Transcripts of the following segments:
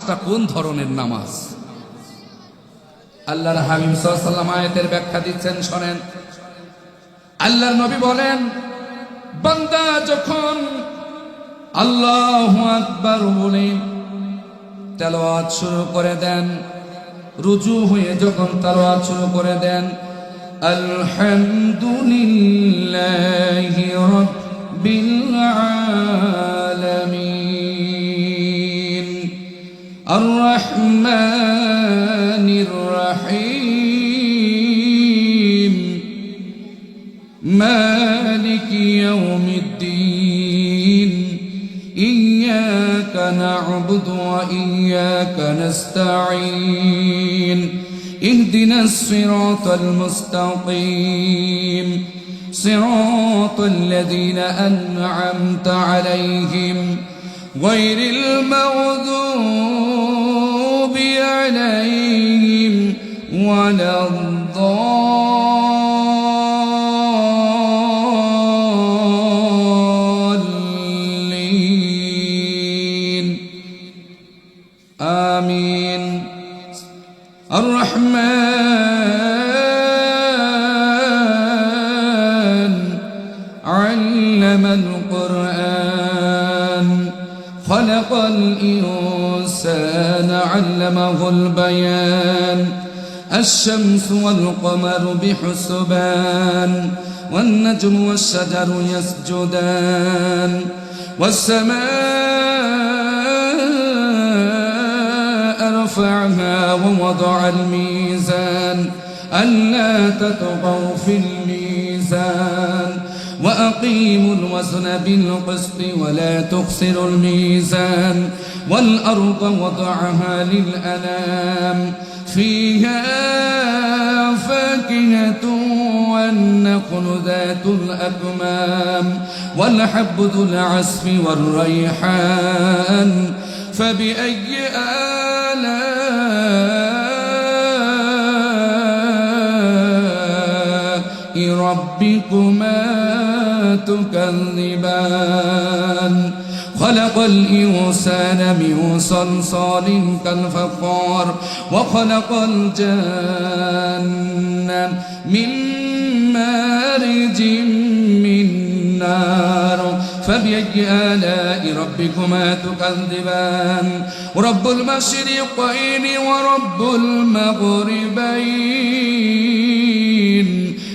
নামাজটা কোন ধরনের নামাজ? আল্লাহর হাবিব সাল্লাল্লাহু আলাইহি ওয়াসাল্লাম আয়াতের ব্যাখ্যা দিচ্ছেন, শোনেন। আল্লাহর নবী বলেন, বান্দা যখন আল্লাহু আকবার বলে তেলাওয়াত শুরু করে দেন, রুজু হয়ে যখন তেলাওয়াত শুরু করে দেন, আলহামদুলিল্লাহি রাব্বিল আলামিন আর রহমানির রহিম মালিকি ইয়াউমিদ্দিন ইয়্যাকা না'বুদু ওয়া ইয়্যাকা নাস্তাঈন اهدنا الصراط المستقيم صراط الذين أنعمت عليهم غير المغضوب عليهم ولا الضالين آمين الرحمن علم القرآن خلق الإنسان علمه البيان الشمس والقمر بحسبان والنجم والشجر يسجدان والسماء رفعها ووضع الميزان ألا تطغوا في الميزان وأقيموا الوزن بالقسط ولا تخسروا الميزان والأرض وضعها للأنام فيها فاكهة والنخل ذات الأكمام والحب ذو العصف والريحان فبأي آلاء ربكما تكذبان خلق الإنسان من صلصال كالفخار وخلق الجن من مارج من نار فبأي آلاء ربكما تكذبان رب المشرقين ورب المغربين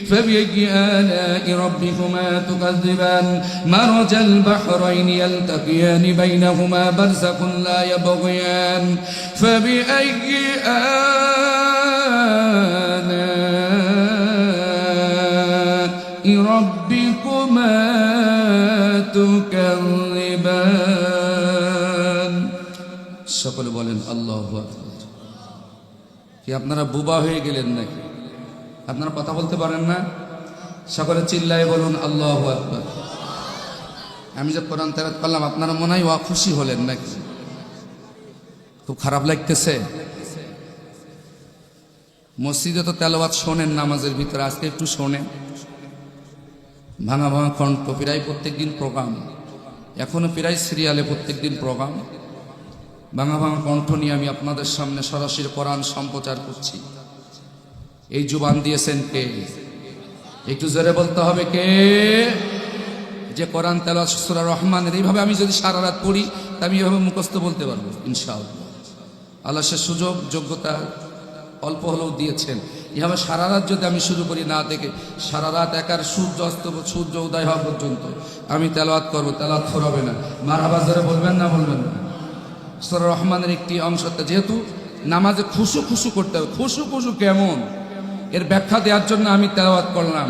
فبأي آلاء ربكما تكذبان مرج البحرين يلتقيان بينهما برزخ لا يبغيان فبأي آلاء ربكما تكذبان সকলে বলেন আল্লাহু আকবার। কি আপনারা বুবা হয়ে গেলেন নাকি? আপনারা কথা বলতে পারেন না? সকলে চিল্লায় বলুন আল্লাহু আকবার। আমি যে কোরআন তেলাওয়াত করলাম আপনারা মনে হয় খুশি হলেন নাকি? খুব খারাপ লাগতেছে? মসজিদে তো তেলাওয়াত শোনেন নামাজের ভিতরে, আজকে একটু শোনেন। ভাঙা ভাঙা কণ্ঠ, প্রায় প্রত্যেক দিন প্রোগ্রাম, এখনো প্রায় সিরিয়ালে প্রত্যেক দিন প্রোগ্রাম। ভাঙা ভাঙা কণ্ঠ নিয়ে আমি আপনাদের সামনে সরাসরি কোরআন সম্প্রচার করছি। এই জুবান দিয়েছেন কে? একটু জোরে বলতে হবে কে? যে কোরআন তেলাওয়াত সূরা রহমানের এইভাবে আমি যদি সারা রাত পড়ি তা আমি এভাবে মুখস্থ বলতে পারবো ইনশাআল্লাহ। আল্লাহ সে সুযোগ যোগ্যতা অল্প হলেও দিয়েছেন। এভাবে সারা রাত যদি আমি শুরু করি না দেখে, সারা রাত একার সূর্য অস্ত সূর্য উদয় হওয়া পর্যন্ত আমি তেলাওয়াত করবো, তেলাওয়াত হবে না। মারহাবা জোরে বলবেন না? বলবেন না? সূরা রহমানের একটি অংশটা যেহেতু নামাজে খুশু খুশু করতে হবে, খুশু খুশু কেমন এর ব্যাখ্যা দেওয়ার জন্য আমি তেলাওয়াত করলাম।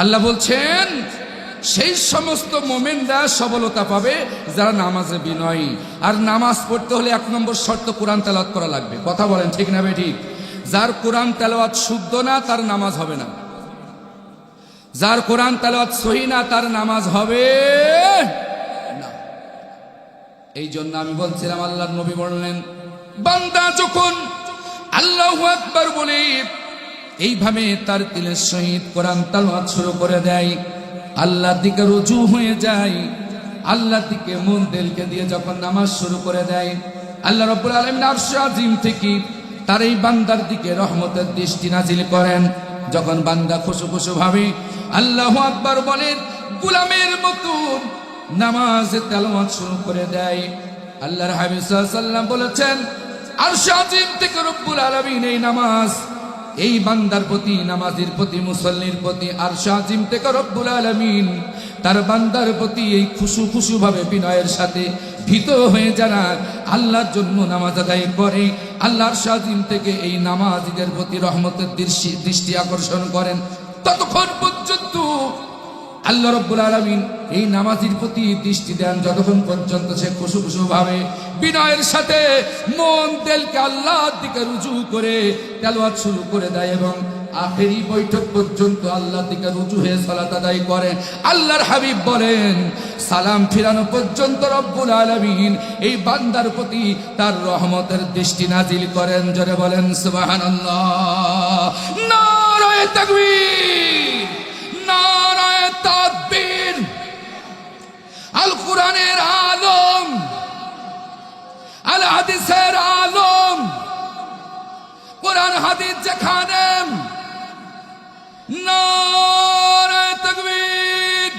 আল্লাহ বলছেন সেই সমস্ত মুমিনরা সফলতা পাবে যারা নামাজে বিনয়ী। আর নামাজ পড়তে হলে 1 নম্বর শর্ত কোরআন তেলাওয়াত করা লাগবে। কথা বলেন ঠিক না বেঠিক? যার কোরআন তেলাওয়াত শুদ্ধ না তার নামাজ হবে না, যার কোরআন তেলাওয়াত সহি না তার নামাজ হবে না। এই জন্য আমি বলছিলাম, আল্লাহর নবী বললেন বান্দা যখন আল্লাহু আকবার বলে এইভাবে তার দিলের সহিত কোরআন তেলাওয়াত শুরু করে দেয়, আল্লাহর দিকে রুজু হয়ে যায়, আল্লাহর দিকে মন দিলকে দিয়ে যখন নামাজ শুরু করে দেয়, আল্লাহ রাব্বুল আলামিন আরশ আজিম থেকে তার এই বান্দার দিকে রহমতের দৃষ্টি নাজিল করেন। যখন বান্দা খুশু খুশু ভাবে আল্লাহু আকবার বলেন, গোলামের মতো নামাজে তেলাওয়াত শুরু করে দেয়। আল্লাহর হাবিব সাল্লাল্লাহু আলাইহি ওয়াসাল্লাম বলেছেন, আরশ আজিম থেকে রব্বুল আলামিন এই নামাজ, এই বান্দার প্রতি, নামাজের প্রতি, মুসল্লির প্রতি আরশ আজিম থেকে রব্বুল আলামিন তার বান্দার প্রতি এই খুশু খুশু ভাবে বিনয়ের সাথে ভীত হয়ে যারা আল্লাহর জন্য নামাজ আদায় করে, আল্লাহর আরশ আজিম থেকে এই নামাজীদের প্রতি রহমতের দৃষ্টি আকর্ষণ করেন। ততক্ষণ পর্যন্ত আল্লাহ রাব্বুল আলামিন এই নামাজীর প্রতি দৃষ্টি দেন যতক্ষণ পর্যন্ত সে খুশু খুশু ভাবে বিনয়ের সাথে মন দিলকে আল্লাহর দিকে রুজু করে তেলাওয়াত শুরু করে দেয় এবং আখেরি বৈঠক পর্যন্ত আল্লাহর দিকে রুজু হয়ে সালাত আদায় করে। আল্লাহর হাবিব বলেন, সালাম ফিরানো পর্যন্ত রব্বুল আলামিন এই বান্দার প্রতি তার রহমতের দৃষ্টি নাজিল করেন। জোরে বলেন সুবহানাল্লাহ, নারায়ে তাকবীর, নারায়ে তাকবীর। আল কোরআনের আলম, আল হাদিসের আলম, কোরআন হাদিস যেখানে, নারায়ে তাকবীর।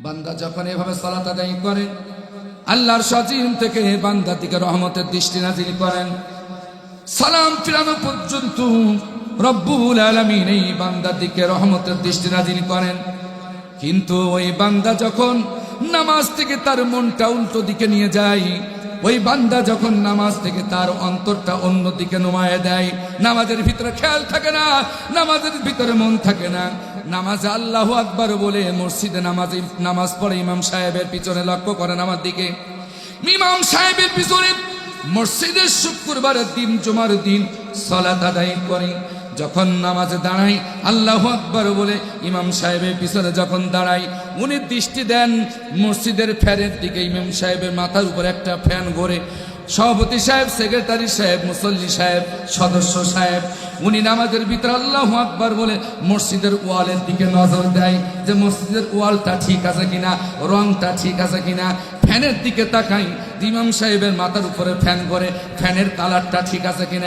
বান্দা যখন এভাবে সালাত আদায় করে আল্লাহর আজিম থেকে বান্দার দিকে রহমতের দৃষ্টি নাজিল করেন। সালাম ফিরানো পর্যন্ত রব্বুল আলামিন এই বান্দার দিকে রহমতের দৃষ্টি নাজিল করেন। কিন্তু ওই বান্দা যখন নামাজ থেকে তার মনটা উল্টো দিকে নিয়ে যায়, ওই বান্দা যখন নামাজ থেকে তার অন্তরটা অন্য দিকে নমায়ে দেয়, নামাজের ভিতরে খেয়াল থাকে না, নামাজের ভিতরে মন থাকে না, নামাজে আল্লাহু আকবার বলে মসজিদে নামাজ পড়ে ইমাম সাহেবের পিছনে লক্ষ্য করেন আমার দিকে, ইমাম সাহেবের পিছনে মসজিদের শুক্রবারের দিন, জুমার দিন সালাত আদায় করে। যখন নামাজে দাঁড়াই আল্লাহু আকবার বলে ইমাম সাহেবের পিছনে যখন দাঁড়াই, উনি দৃষ্টি দেন মসজিদের ফ্যানের দিকে। ইমাম সাহেবের মাথার উপর একটা ফ্যান ঘোরে। সভাপতি সাহেব, সেক্রেটারি সাহেব, মুসল্লি সাহেব, সদস্য সাহেব, উনি নামাজের ভিতরে আল্লাহু আকবার বলে মসজিদের ওয়ালের দিকে নজর দেয় যে মসজিদের ওয়ালটা ঠিক আছে কিনা, রংটা ঠিক আছে কিনা। ফ্যানের দিকে তাকাই, ইমাম সাহেবের মাথার উপরে ফ্যান ঘোরে, ফ্যানের কালারটা ঠিক আছে কিনা।